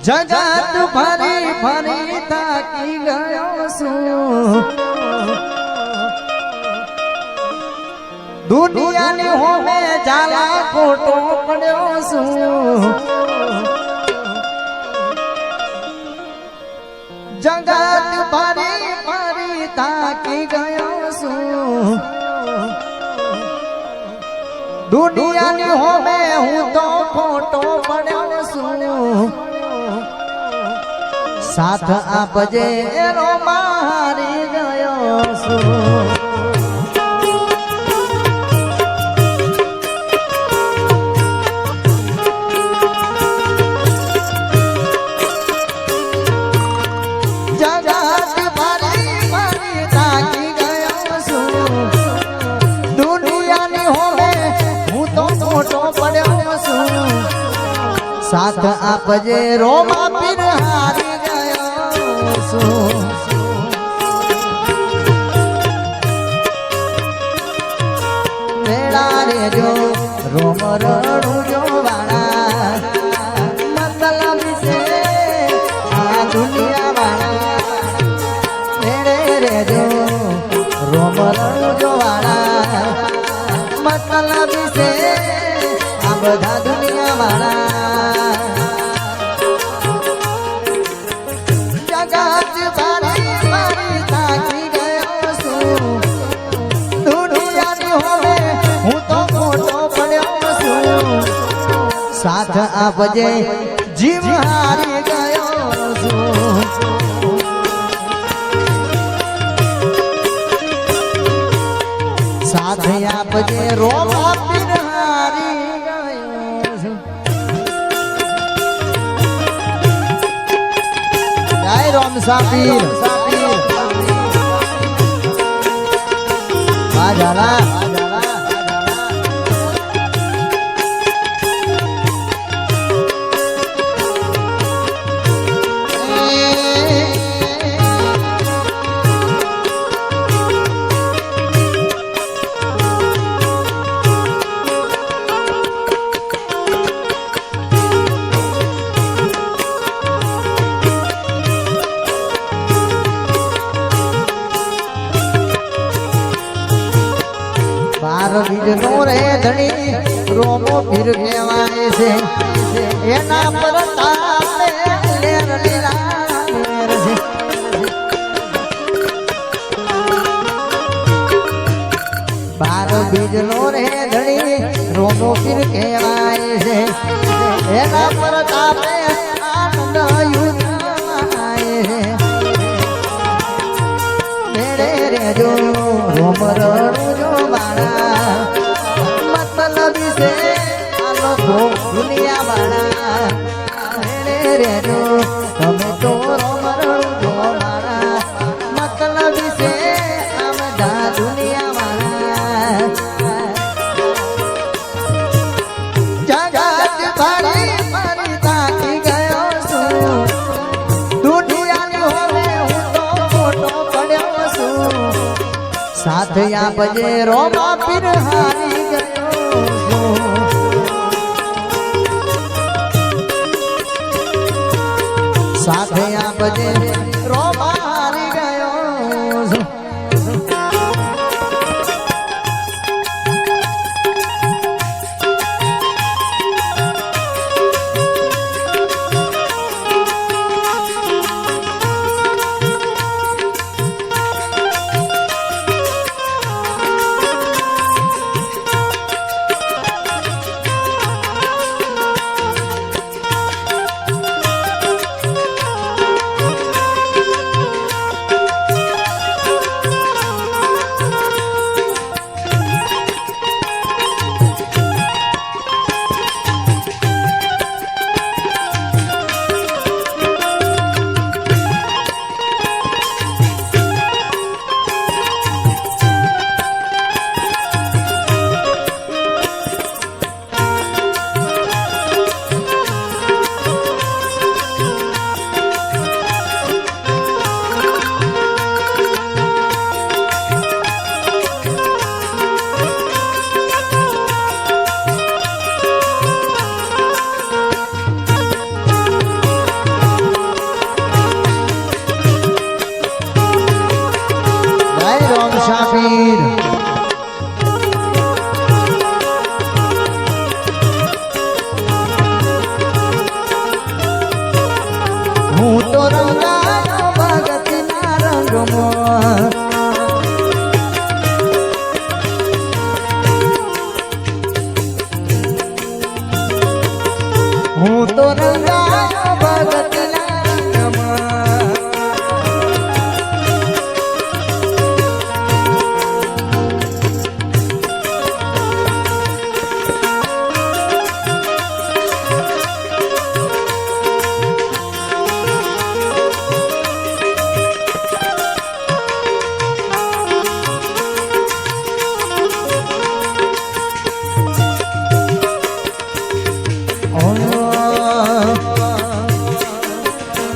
જગત ફરી ફરી થાકી ગયો છું, દુનિયાની હોમે ઝાલા ખોટો પડ્યો છું, જગત ફરી ફરી થાકી ગયો છું, દુનિયાની હોમે હું તો ખોટો પડ્યો છું, સાથ આપજે એનો મારી ગયો છું, સાથ આપજે રોમા પીર હારી ગયો છું, વેળા રેજો રોમ રડું જો વાળા, મતલબ છે આ દુનિયા વાળા, વેળે રેજો રોમ રડું જો વાળા, મતલબ છે આ બધા દુનિયા વાળા, સાથ આપજે જીવ હારી ગયો છું, સાથ આપજે રોમા પીર હારી ગયો છું, જય રોમ સાપીર બાજાલા બીજનો રે ધણી રોમો પીર કહેવાય છે, એના પર તાપે લેર લીલા લેર છે, બાર બીજનો રે ધણી રોમો પીર કહેવાય છે, એના પર તાપે આનંદ યુદ્ધ મેળે રેજો રોમ રડું જો બાળા, મતલબી છે આ લોકો દુનિયા વાળા, મેળે રેજો તમે તો રોમ રડું જો બાળા, મતલબી છે આ બધા દુનિયા વાળા, જગત ફરી ફરી થાકી ગયો છું, દુનિયાની હોમે હું તો ખોટો પડ્યો છું, સાથ આપજે રોમા પીર હારી ગયો છું, સાથ આપજે રોમા હારી ગયો છું, તો રંગાયો ભગતના રંગમાં હું તો રંગાયો ભગતના રંગમાં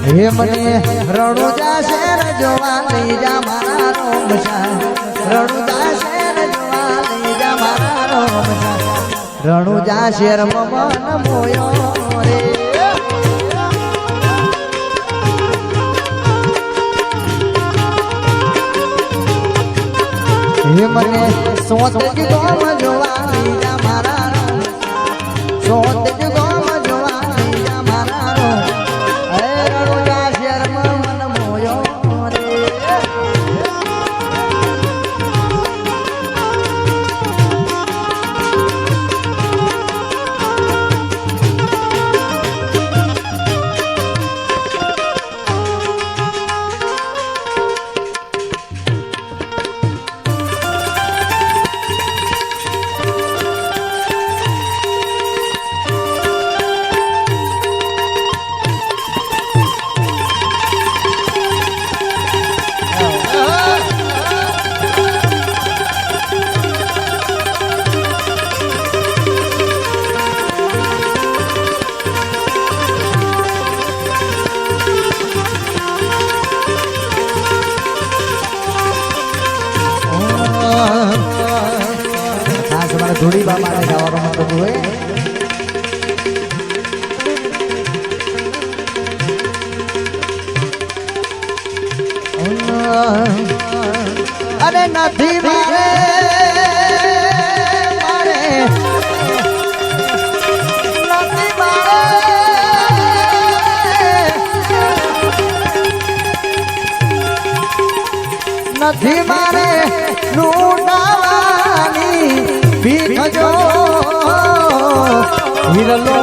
હે મને રણુજા શહેર જોવા લઈ જા મારા રોમશા રણુજા શહેર જોવા લઈ જા મારા રોમશા રણુજા શહેરમાં મન મોયો રે હે મને સોત ગોમ જોવા લઈ જા મારા રોમશા સોત ગોમ જોવા લઈ જા મારા રોમશા ધૂળી બાબાને ગાવાનું મતલબ હોય અરે નથી મારે મારે નથી મારે નથી મારે લૂંટાવાની ભીખ જો હિરલો